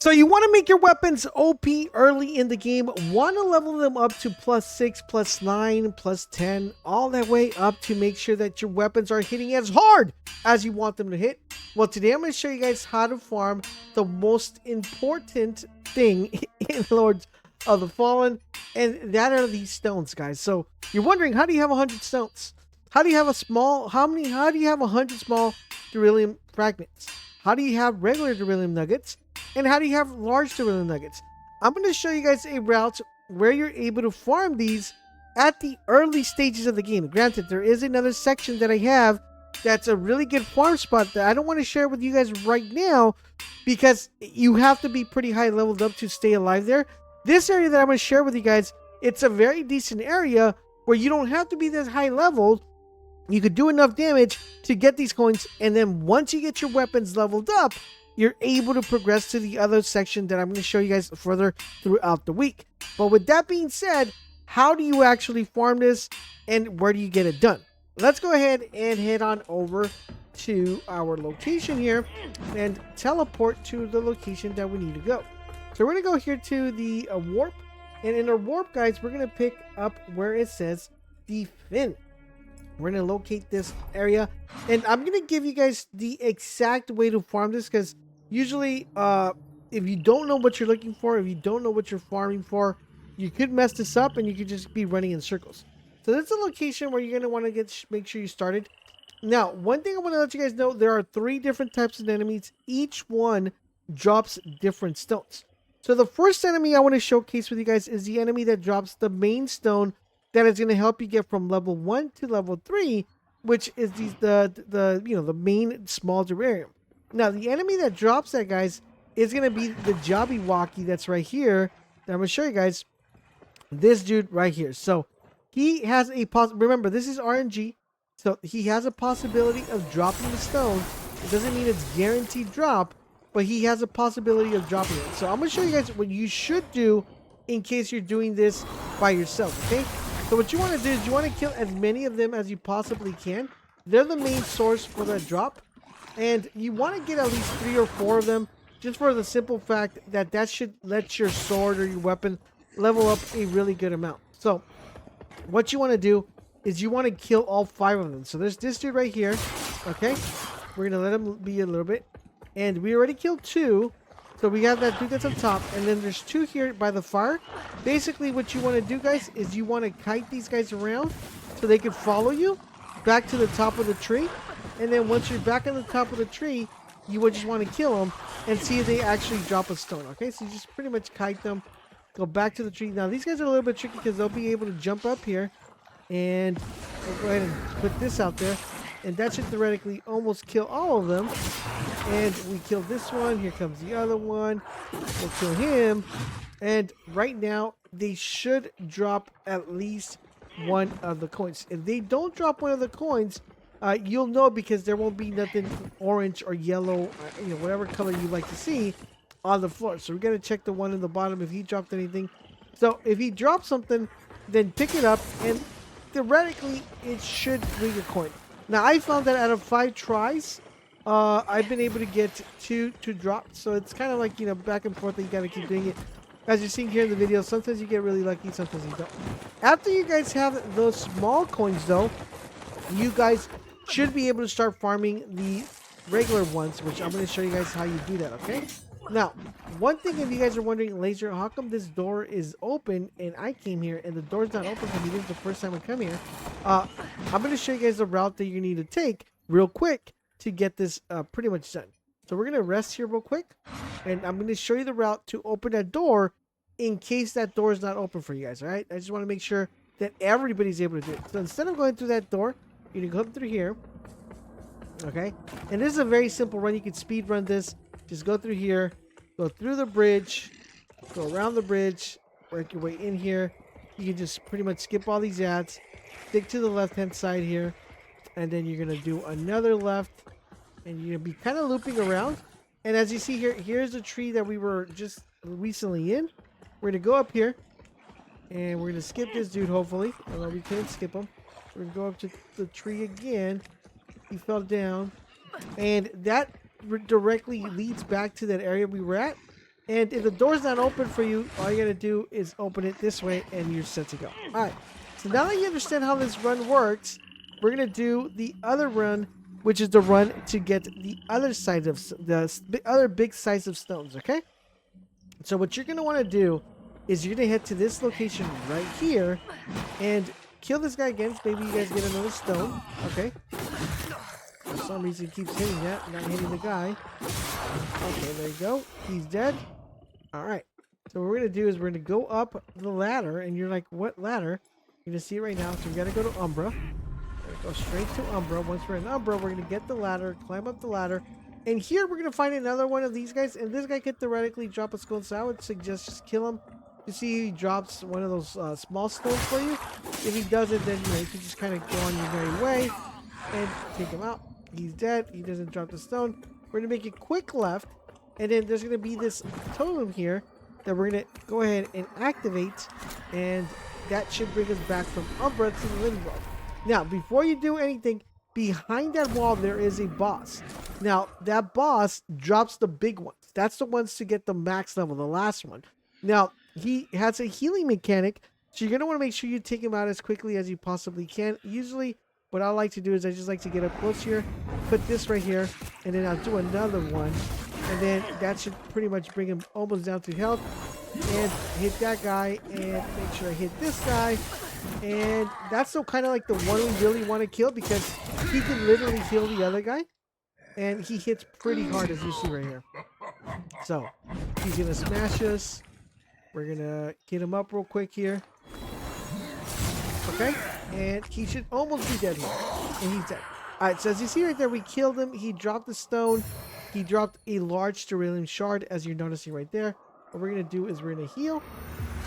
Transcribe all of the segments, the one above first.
So you want to make your weapons OP early in the game, want to level them up to +6, +9, +10, all that way up to make sure that your weapons are hitting as hard as you want them to hit. Well, today I'm going to show you guys how to farm the most important thing in Lords of the Fallen, and that are these stones, guys. So you're wondering, how do you have 100 stones? How do you have how do you have 100 small Deralium fragments? How do you have regular Deralium nuggets? And how do you have large Deralium nuggets? I'm going to show you guys a route where you're able to farm these at the early stages of the game. Granted, there is another section that I have that's a really good farm spot that I don't want to share with you guys right now because you have to be pretty high leveled up to stay alive there. This area that I'm going to share with you guys, it's a very decent area where you don't have to be this high leveled. You could do enough damage to get these coins, and then once you get your weapons leveled up, you're able to progress to the other section that I'm going to show you guys further throughout the week. But with that being said, how do you actually farm this and where do you get it done? Let's go ahead and head on over to our location here and teleport to the location that we need to go. So we're going to go here to the warp, and in our warp, guys, we're going to pick up where it says defend. We're going to locate this area, and I'm going to give you guys the exact way to farm this, because usually if you don't know what you're looking for, if you don't know what you're farming for, you could mess this up and you could just be running in circles. So this is a location where you're going to want to make sure you started. Now, one thing I want to let you guys know, there are 3 different types of enemies. Each one drops different stones. So the first enemy I want to showcase with you guys is the enemy that drops the main stone that is going to help you get from level 1 to level 3, which is the main small Deralium. Now, the enemy that drops that, guys, is going to be the Jabberwocky that's right here. That I'm going to show you guys. This dude right here. So he has a remember, this is RNG, so he has a possibility of dropping the stone. It doesn't mean it's guaranteed drop, but he has a possibility of dropping it. So I'm going to show you guys what you should do in case you're doing this by yourself, okay? So what you want to do is you want to kill as many of them as you possibly can. They're the main source for that drop. And you want to get at least 3 or 4 of them, just for the simple fact that that should let your sword or your weapon level up a really good amount. So what you want to do is you want to kill all 5 of them. So there's this dude right here, okay? We're going to let him be a little bit. And we already killed 2. So we have that dude that's on top, and then there's 2 here by the fire. Basically, what you want to do, guys, is you want to kite these guys around so they can follow you back to the top of the tree. And then once you're back on the top of the tree, you would just want to kill them and see if they actually drop a stone, okay? So you just pretty much kite them, go back to the tree. Now, these guys are a little bit tricky because they'll be able to jump up here. And we'll go ahead and put this out there. And that should theoretically almost kill all of them. And we kill this one. Here comes the other one. We'll kill him. And right now, they should drop at least 1 of the coins. If they don't drop 1 of the coins, you'll know because there won't be nothing orange or yellow, whatever color you like to see on the floor. So we're going to check the one in the bottom if he dropped anything. So if he drops something, then pick it up. And theoretically, it should bring a coin. Now, I found that out of 5 tries, I've been able to get 2 to drop. So it's kind of like, back and forth that you got to keep doing it. As you're seeing here in the video, sometimes you get really lucky, sometimes you don't. After you guys have those small coins, though, you guys should be able to start farming the regular ones, which I'm going to show you guys how you do that, okay? Now, one thing, if you guys are wondering, Laser, how come this door is open and I came here and the door's not open for me? This is the first time I come here. I'm going to show you guys the route that you need to take real quick to get this pretty much done. So we're going to rest here real quick, and I'm going to show you the route to open that door in case that door is not open for you guys, all right? I just want to make sure that everybody's able to do it. So instead of going through that door, you're going to come through here, okay? And this is a very simple run. You can speed run this. Just go through here, go through the bridge, go around the bridge, work your way in here. You can just pretty much skip all these ads, stick to the left-hand side here, and then you're going to do another left, and you're going to be kind of looping around. And as you see here, here's the tree that we were just recently in. We're going to go up here, and we're going to skip this dude, hopefully. Although we can't skip him. We're going to go up to the tree again. He fell down. And that directly leads back to that area we were at. And if the door's not open for you, all you gotta do is open it this way and you're set to go. Alright, so now that you understand how this run works, we're gonna do the other run, which is the run to get the other side of the other big size of stones, okay? So what you're gonna wanna do is you're gonna head to this location right here and kill this guy again. So maybe you guys get another stone, okay? For some reason he keeps hitting that, not hitting the guy. Okay, there you go. He's dead. Alright, so what we're going to do is we're going to go up the ladder, and you're like, what ladder? You're going to see it right now, so we got to go to Umbra. We're going to go straight to Umbra. Once we're in Umbra, we're going to get the ladder, climb up the ladder, and here we're going to find another one of these guys, and this guy could theoretically drop a skull, so I would suggest just kill him. You see he drops one of those small stones for you. If he doesn't, then you can just kind of go on your merry way and take him out. He's dead. He doesn't drop the stone. We're going to make a quick left. And then there's going to be this totem here that we're going to go ahead and activate. And that should bring us back from Umbra to the living world. Now, before you do anything, behind that wall there is a boss. Now, that boss drops the big ones. That's the ones to get the max level, the last one. Now, he has a healing mechanic. So you're going to want to make sure you take him out as quickly as you possibly can. Usually, what I like to do is I just like to get up close here, put this right here, and then I'll do another one. And then that should pretty much bring him almost down to health. And hit that guy. And make sure I hit this guy. And that's so kind of like the one we really want to kill, because he can literally heal the other guy. And he hits pretty hard, as you see right here. So, he's going to smash us. We're going to get him up real quick here. Okay. And he should almost be dead here. And he's dead. Alright, so as you see right there, we killed him. He dropped the stone. He dropped a large Deralium shard, as you're noticing right there. What we're going to do is we're going to heal,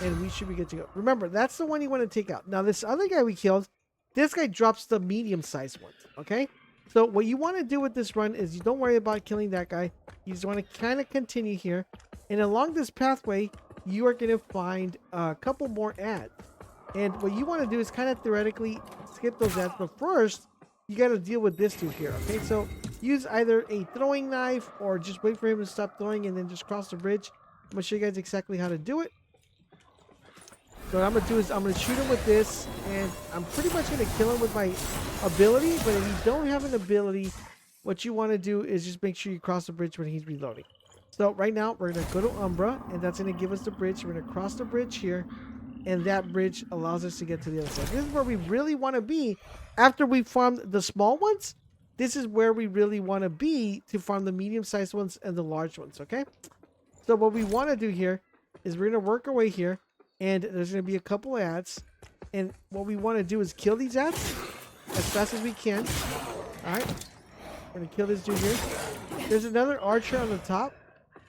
and we should be good to go. Remember, that's the one you want to take out. Now, this other guy we killed, this guy drops the medium-sized ones, okay? So what you want to do with this run is you don't worry about killing that guy. You just want to kind of continue here. And along this pathway, you are going to find a couple more ads. And what you want to do is kind of theoretically skip those ads. But first, you got to deal with this dude here, okay? So use either a throwing knife or just wait for him to stop throwing and then just cross the bridge. I'm going to show you guys exactly how to do it. So what I'm going to do is I'm going to shoot him with this, and I'm pretty much going to kill him with my ability. But if you don't have an ability, what you want to do is just make sure you cross the bridge when he's reloading. So right now, we're going to go to Umbra, and that's going to give us the bridge. We're going to cross the bridge here, and that bridge allows us to get to the other side. This is where we really want to be after we farmed the small ones. This is where we really want to be to farm the medium-sized ones and the large ones, okay? So what we want to do here is we're going to work our way here, and there's going to be a couple ads. And what we want to do is kill these ads as fast as we can. All right. We're going to kill this dude here. There's another archer on the top,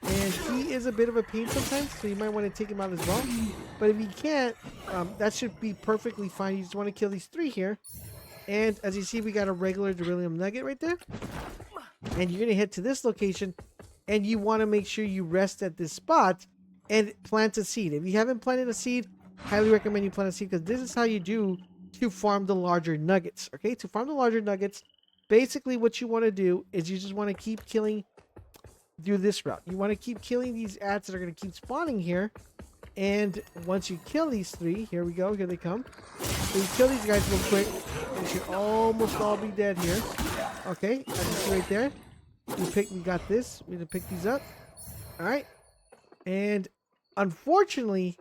and he is a bit of a pain sometimes, so you might want to take him out as well. But if you can't, that should be perfectly fine. You just want to kill these three here. And as you see, we got a regular Deralium nugget right there. And you're going to head to this location, and you want to make sure you rest at this spot and plant a seed. If you haven't planted a seed, highly recommend you plant a seed, because this is how you do to farm the larger nuggets. Okay, to farm the larger nuggets, basically what you want to do is you just want to keep killing, do this route. You want to keep killing these ads that are going to keep spawning here. And once you kill these three, here we go, here they come. So you kill these guys real quick. They should almost all be dead here. Okay, as you see right there. We got this. We're going to pick these up. Alright. And unfortunately,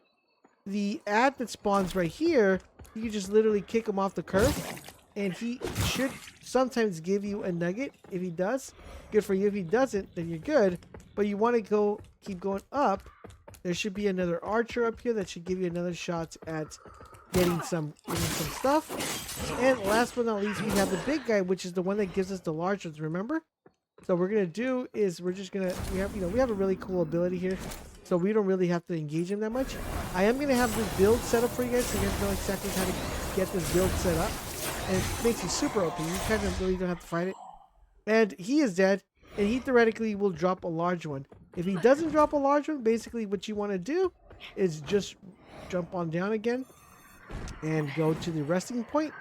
the ad that spawns right here, you can just literally kick him off the curve. And he should sometimes give you a nugget. If he does, good for you. If he doesn't, then you're good. But you want to keep going up. There should be another archer up here that should give you another shot at getting some stuff. And last but not least, we have the big guy, which is the one that gives us the large ones, remember? So what we're going to do is we're just going to, we have a really cool ability here. So we don't really have to engage him that much. I am going to have this build set up for you guys, so you guys know exactly how to get this build set up. And it makes you super OP. You kind of really don't have to fight it. And he is dead, and he theoretically will drop a large one. If he doesn't drop a large one, basically what you want to do is just jump on down again and go to the resting point.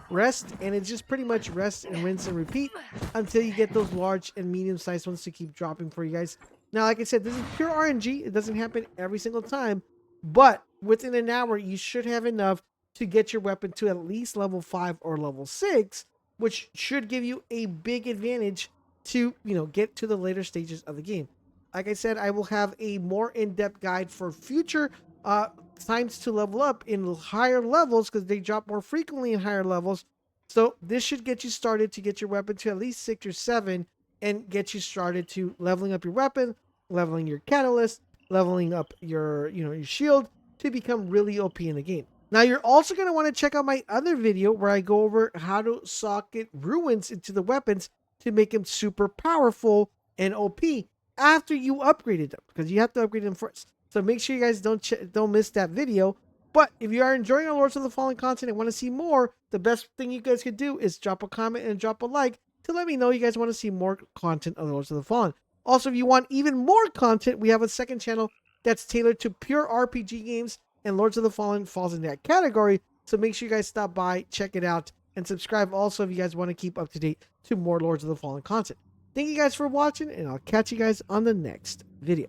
Rest, and it's just pretty much rest and rinse and repeat until you get those large and medium-sized ones to keep dropping for you guys. Now, like I said, this is pure RNG. It doesn't happen every single time, but within an hour, you should have enough to get your weapon to at least level 5 or level 6, which should give you a big advantage to, get to the later stages of the game. Like I said, I will have a more in-depth guide for future times to level up in higher levels because they drop more frequently in higher levels. So this should get you started to get your weapon to at least 6 or 7 and get you started to leveling up your weapon, leveling your catalyst, leveling up your shield to become really OP in the game. Now you're also going to want to check out my other video where I go over how to socket ruins into the weapons to make them super powerful and OP after you upgraded them, because you have to upgrade them first. So make sure you guys don't miss that video. But if you are enjoying our Lords of the Fallen content and want to see more, the best thing you guys could do is drop a comment and drop a like to let me know you guys want to see more content of Lords of the Fallen. Also, if you want even more content, we have a second channel that's tailored to pure RPG games, and Lords of the Fallen falls in that category. So make sure you guys stop by, check it out, and subscribe also if you guys want to keep up to date to more Lords of the Fallen content. Thank you guys for watching, and I'll catch you guys on the next video.